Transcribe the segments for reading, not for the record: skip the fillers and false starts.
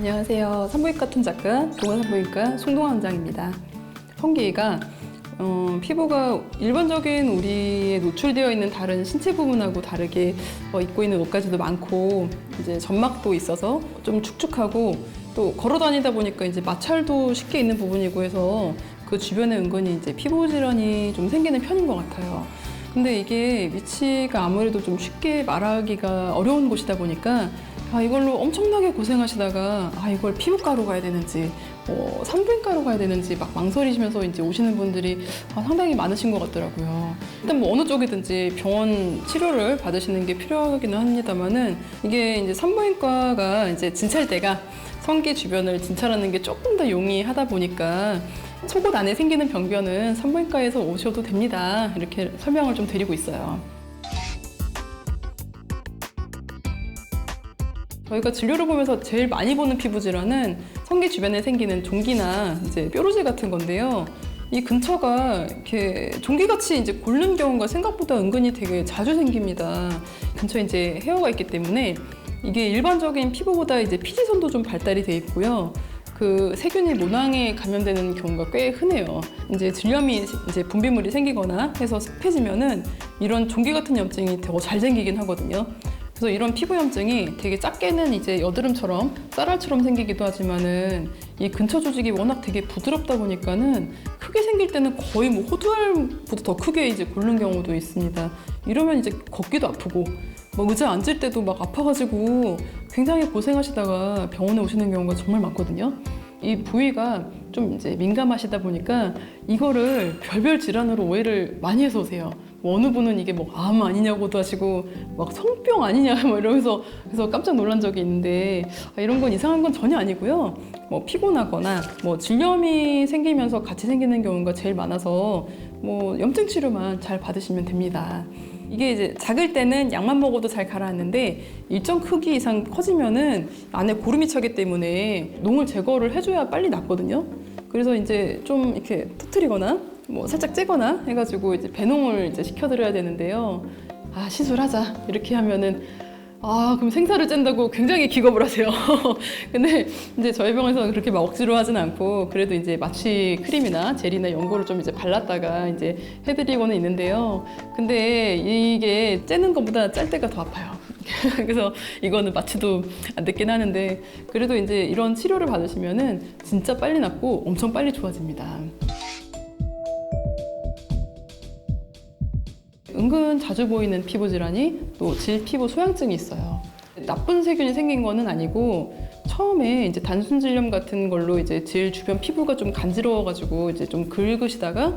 안녕하세요. 산부인과 툰작가 동원산부인과 송동환 원장입니다. 성기가 피부가 일반적인 우리의 노출되어 있는 다른 신체 부분하고 다르게 입고 있는 옷가지도 많고 이제 점막도 있어서 좀 축축하고 또 걸어 다니다 보니까 이제 마찰도 쉽게 있는 부분이고 해서 그 주변에 은근히 이제 피부 질환이 좀 생기는 편인 것 같아요. 근데 이게 위치가 아무래도 좀 쉽게 말하기가 어려운 곳이다 보니까 이걸로 엄청나게 고생하시다가 이걸 피부과로 가야 되는지 산부인과로 가야 되는지 막 망설이시면서 이제 오시는 분들이 상당히 많으신 것 같더라고요. 일단 뭐 어느 쪽이든지 병원 치료를 받으시는 게 필요하기는 합니다만은 이게 이제 산부인과가 이제 진찰대가 성기 주변을 진찰하는 게 조금 더 용이하다 보니까 속옷 안에 생기는 병변은 산부인과에서 오셔도 됩니다. 이렇게 설명을 좀 드리고 있어요. 저희가 진료를 보면서 제일 많이 보는 피부 질환은 성기 주변에 생기는 종기나 이제 뾰루지 같은 건데요. 이 근처가 이렇게 종기같이 이제 고르는 경우가 생각보다 은근히 되게 자주 생깁니다. 근처에 이제 헤어가 있기 때문에 이게 일반적인 피부보다 이제 피지선도 좀 발달이 돼 있고요. 그 세균이 모낭에 감염되는 경우가 꽤 흔해요. 이제 질염이 이제 분비물이 생기거나 해서 습해지면은 이런 종기 같은 염증이 더 잘 생기긴 하거든요. 그래서 이런 피부염증이 되게 작게는 이제 여드름처럼 쌀알처럼 생기기도 하지만은 이 근처 조직이 워낙 되게 부드럽다 보니까는 크게 생길 때는 거의 뭐 호두알보다 더 크게 이제 고르는 경우도 있습니다. 이러면 이제 걷기도 아프고 뭐 의자 앉을 때도 막 아파가지고 굉장히 고생하시다가 병원에 오시는 경우가 정말 많거든요. 이 부위가 좀 이제 민감하시다 보니까 이거를 별별 질환으로 오해를 많이 해서 오세요. 어느 분은 이게 뭐 암 아니냐고도 하시고 막 성병 아니냐 뭐 이러면서 그래서 깜짝 놀란 적이 있는데 이런 건 이상한 건 전혀 아니고요. 뭐 피곤하거나 뭐 질염이 생기면서 같이 생기는 경우가 제일 많아서 뭐 염증 치료만 잘 받으시면 됩니다. 이게 이제 작을 때는 약만 먹어도 잘 가라앉는데 일정 크기 이상 커지면은 안에 고름이 차기 때문에 농을 제거를 해줘야 빨리 낫거든요. 그래서 이제 좀 이렇게 터트리거나 뭐 살짝 째거나 해가지고 이제 배농을 이제 시켜드려야 되는데요. 시술하자 이렇게 하면은 그럼 생사를 쨘다고 굉장히 기겁을 하세요. 근데 이제 저희 병원에서는 그렇게 막 억지로 하진 않고 그래도 이제 마취 크림이나 젤이나 연고를 좀 이제 발랐다가 이제 해드리고는 있는데요. 근데 이게 째는 것보다 짤 때가 더 아파요. 그래서 이거는 마취도 안 됐긴 하는데 그래도 이제 이런 치료를 받으시면은 진짜 빨리 낫고 엄청 빨리 좋아집니다. 은근 자주 보이는 피부 질환이 또 질피부 소양증이 있어요. 나쁜 세균이 생긴 거는 아니고 처음에 이제 단순 질염 같은 걸로 이제 질 주변 피부가 좀 간지러워가지고 이제 좀 긁으시다가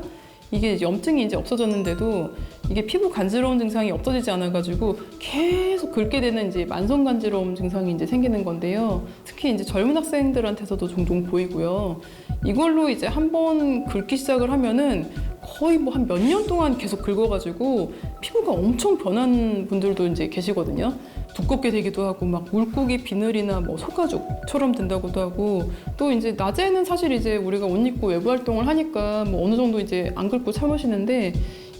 이게 이제 염증이 이제 없어졌는데도 이게 피부 간지러운 증상이 없어지지 않아가지고 계속 긁게 되는 이제 만성 간지러움 증상이 이제 생기는 건데요. 특히 이제 젊은 학생들한테서도 종종 보이고요. 이걸로 이제 한번 긁기 시작을 하면은 거의 뭐 한 몇 년 동안 계속 긁어가지고 피부가 엄청 변한 분들도 이제 계시거든요. 두껍게 되기도 하고 막 물고기 비늘이나 뭐 소가죽처럼 된다고도 하고 또 이제 낮에는 사실 이제 우리가 옷 입고 외부 활동을 하니까 뭐 어느 정도 이제 안 긁고 참으시는데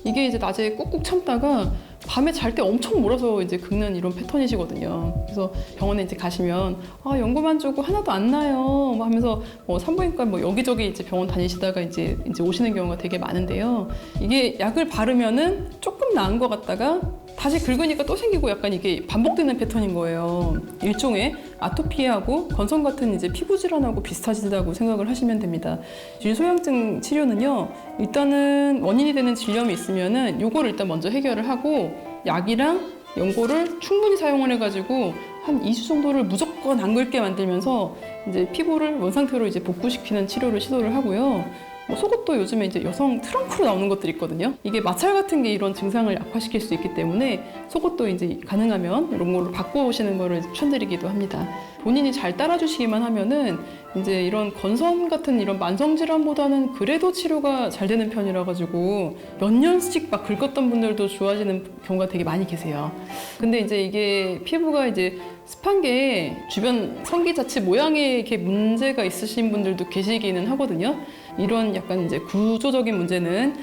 이게 이제 낮에 꾹꾹 참다가 밤에 잘 때 엄청 몰아서 이제 긁는 이런 패턴이시거든요. 그래서 병원에 이제 가시면 연고만 주고 하나도 안 나요 뭐 하면서 뭐 산부인과 뭐 여기저기 이제 병원 다니시다가 이제 오시는 경우가 되게 많은데요. 이게 약을 바르면은 조금 나은 것 같다가 다시 긁으니까 또 생기고 약간 이게 반복되는 패턴인 거예요. 일종의 아토피하고 건성 같은 이제 피부 질환하고 비슷하시다고 생각을 하시면 됩니다. 질소양증 치료는요, 일단은 원인이 되는 질염이 있으면은 요거를 일단 먼저 해결을 하고 약이랑 연고를 충분히 사용을 해가지고 한 2주 정도를 무조건 안 긁게 만들면서 이제 피부를 원상태로 이제 복구시키는 치료를 시도를 하고요. 뭐 속옷도 요즘에 이제 여성 트렁크로 나오는 것들이 있거든요. 이게 마찰 같은 게 이런 증상을 악화시킬 수 있기 때문에 속옷도 이제 가능하면 이런 걸로 바꿔오시는 거를 추천드리기도 합니다. 본인이 잘 따라주시기만 하면은 이제 이런 건선 같은 이런 만성 질환보다는 그래도 치료가 잘 되는 편이라 가지고 몇 년씩 막 긁었던 분들도 좋아지는 경우가 되게 많이 계세요. 근데 이제 이게 피부가 이제 습한 게 주변 성기 자체 모양에 이렇게 문제가 있으신 분들도 계시기는 하거든요. 이런 약간 이제 구조적인 문제는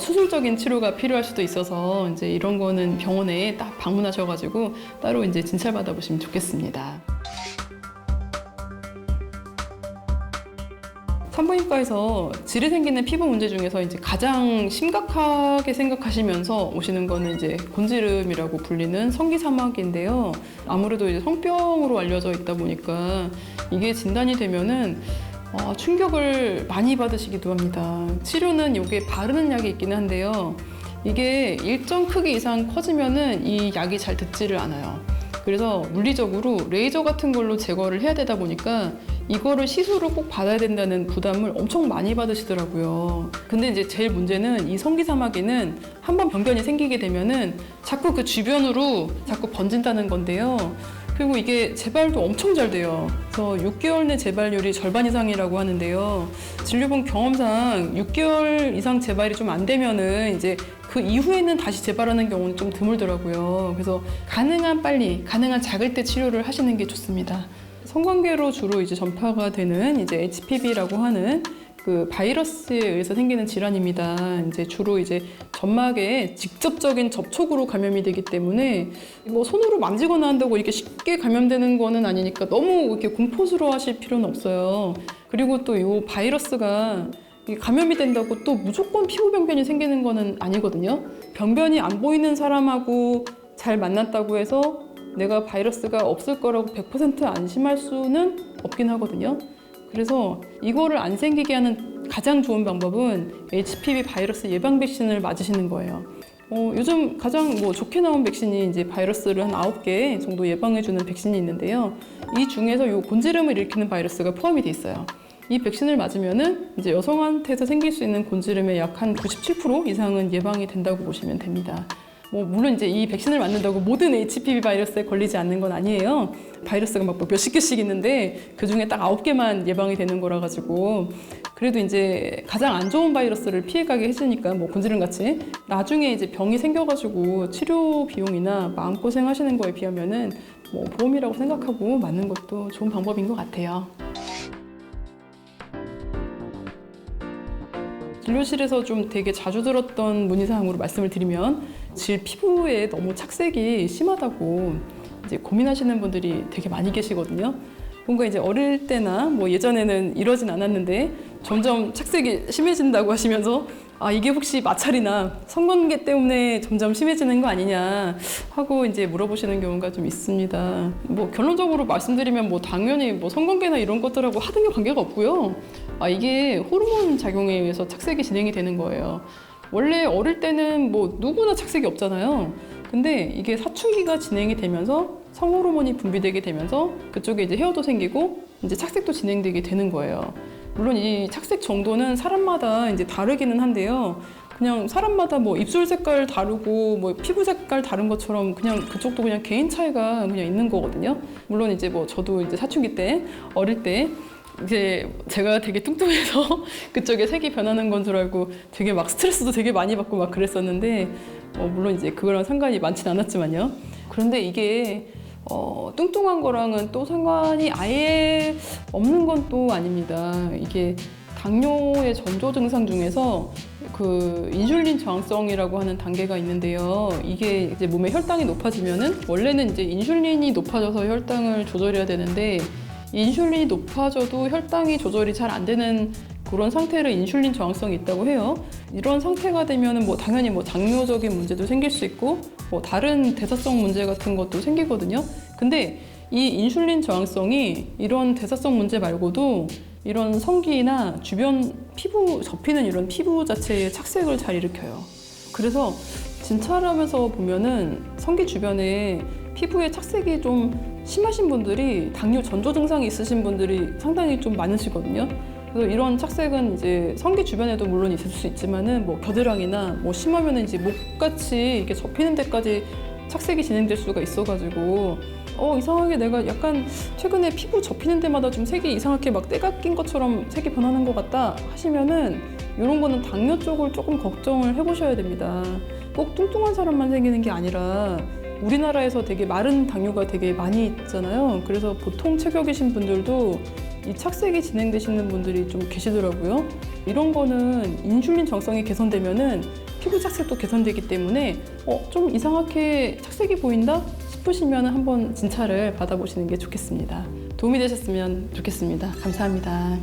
수술적인 치료가 필요할 수도 있어서 이제 이런 거는 병원에 딱 방문하셔가지고 따로 이제 진찰 받아보시면 좋겠습니다. 산부인과에서 질이 생기는 피부 문제 중에서 이제 가장 심각하게 생각하시면서 오시는 거는 이제 곤지름이라고 불리는 성기사막인데요. 아무래도 이제 성병으로 알려져 있다 보니까 이게 진단이 되면은 충격을 많이 받으시기도 합니다. 치료는 이게 바르는 약이 있기는 한데요. 이게 일정 크기 이상 커지면은 이 약이 잘 듣지를 않아요. 그래서 물리적으로 레이저 같은 걸로 제거를 해야 되다 보니까 이거를 시술을 꼭 받아야 된다는 부담을 엄청 많이 받으시더라고요. 근데 이제 제일 문제는 이 성기사마귀는 한번 병변이 생기게 되면은 자꾸 그 주변으로 자꾸 번진다는 건데요. 그리고 이게 재발도 엄청 잘 돼요. 그래서 6개월 내 재발률이 절반 이상이라고 하는데요. 진료본 경험상 6개월 이상 재발이 좀 안 되면은 이제 그 이후에는 다시 재발하는 경우는 좀 드물더라고요. 그래서 가능한 빨리, 가능한 작을 때 치료를 하시는 게 좋습니다. 성관계로 주로 이제 전파가 되는 이제 HPV라고 하는 그 바이러스에 의해서 생기는 질환입니다. 이제 주로 이제 점막에 직접적인 접촉으로 감염이 되기 때문에 뭐 손으로 만지거나 한다고 이렇게 쉽게 감염되는 거는 아니니까 너무 이렇게 공포스러워하실 필요는 없어요. 그리고 또 이 바이러스가 감염이 된다고 또 무조건 피부 병변이 생기는 거는 아니거든요. 병변이 안 보이는 사람하고 잘 만났다고 해서 내가 바이러스가 없을 거라고 100% 안심할 수는 없긴 하거든요. 그래서 이거를 안 생기게 하는 가장 좋은 방법은 HPV 바이러스 예방 백신을 맞으시는 거예요. 요즘 가장 좋게 나온 백신이 이제 바이러스를 한 9개 정도 예방해주는 백신이 있는데요. 이 중에서 이 곤지름을 일으키는 바이러스가 포함이 돼 있어요. 이 백신을 맞으면은 이제 여성한테서 생길 수 있는 곤지름의 약 한 97% 이상은 예방이 된다고 보시면 됩니다. 물론 이제 이 백신을 맞는다고 모든 HPV 바이러스에 걸리지 않는 건 아니에요. 바이러스가 막 몇십 개씩 있는데 그 중에 딱 9개만 예방이 되는 거라 가지고 그래도 이제 가장 안 좋은 바이러스를 피해가게 해주니까 곤지름 같이 나중에 이제 병이 생겨가지고 치료 비용이나 마음고생 하시는 거에 비하면은 보험이라고 생각하고 맞는 것도 좋은 방법인 것 같아요. 진료실에서 좀 되게 자주 들었던 문의사항으로 말씀을 드리면 질 피부에 너무 착색이 심하다고 이제 고민하시는 분들이 되게 많이 계시거든요. 뭔가 이제 어릴 때나 예전에는 이러진 않았는데 점점 착색이 심해진다고 하시면서 이게 혹시 마찰이나 성관계 때문에 점점 심해지는 거 아니냐 하고 이제 물어보시는 경우가 좀 있습니다. 결론적으로 말씀드리면 당연히 성관계나 이런 것들하고 하등의 관계가 없고요. 이게 호르몬 작용에 의해서 착색이 진행이 되는 거예요. 원래 어릴 때는 누구나 착색이 없잖아요. 근데 이게 사춘기가 진행이 되면서 성호르몬이 분비되게 되면서 그쪽에 이제 헤어도 생기고 이제 착색도 진행되게 되는 거예요. 물론 이 착색 정도는 사람마다 이제 다르기는 한데요. 그냥 사람마다 입술 색깔 다르고 피부 색깔 다른 것처럼 그냥 그쪽도 그냥 개인 차이가 그냥 있는 거거든요. 물론 이제 저도 이제 사춘기 때 어릴 때 이제 제가 되게 뚱뚱해서 그쪽에 색이 변하는 건 줄 알고 되게 막 스트레스도 되게 많이 받고 막 그랬었는데 물론 이제 그거랑 상관이 많진 않았지만요. 그런데 이게 뚱뚱한 거랑은 또 상관이 아예 없는 건 또 아닙니다. 이게 당뇨의 전조 증상 중에서 그 인슐린 저항성이라고 하는 단계가 있는데요. 이게 이제 몸의 혈당이 높아지면은 원래는 이제 인슐린이 높아져서 혈당을 조절해야 되는데 인슐린이 높아져도 혈당이 조절이 잘 안 되는 그런 상태를 인슐린 저항성이 있다고 해요. 이런 상태가 되면은 당연히 당뇨적인 문제도 생길 수 있고 다른 대사성 문제 같은 것도 생기거든요. 근데 이 인슐린 저항성이 이런 대사성 문제 말고도 이런 성기나 주변 피부 접히는 이런 피부 자체의 착색을 잘 일으켜요. 그래서 진찰을 하면서 보면은 성기 주변에 피부에 착색이 좀 심하신 분들이 당뇨 전조 증상이 있으신 분들이 상당히 좀 많으시거든요. 그래서 이런 착색은 이제 성기 주변에도 물론 있을 수 있지만은 겨드랑이나 심하면은 이제 목같이 이렇게 접히는 데까지 착색이 진행될 수가 있어가지고 이상하게 내가 약간 최근에 피부 접히는 데마다 좀 색이 이상하게 막 때가 낀 것처럼 색이 변하는 것 같다 하시면은 이런 거는 당뇨 쪽을 조금 걱정을 해보셔야 됩니다. 꼭 뚱뚱한 사람만 생기는 게 아니라 우리나라에서 되게 마른 당뇨가 되게 많이 있잖아요. 그래서 보통 체격이신 분들도 이 착색이 진행되시는 분들이 좀 계시더라고요. 이런 거는 인슐린 정성이 개선되면은 피부 착색도 개선되기 때문에 좀 이상하게 착색이 보인다 싶으시면 한번 진찰을 받아보시는 게 좋겠습니다. 도움이 되셨으면 좋겠습니다. 감사합니다.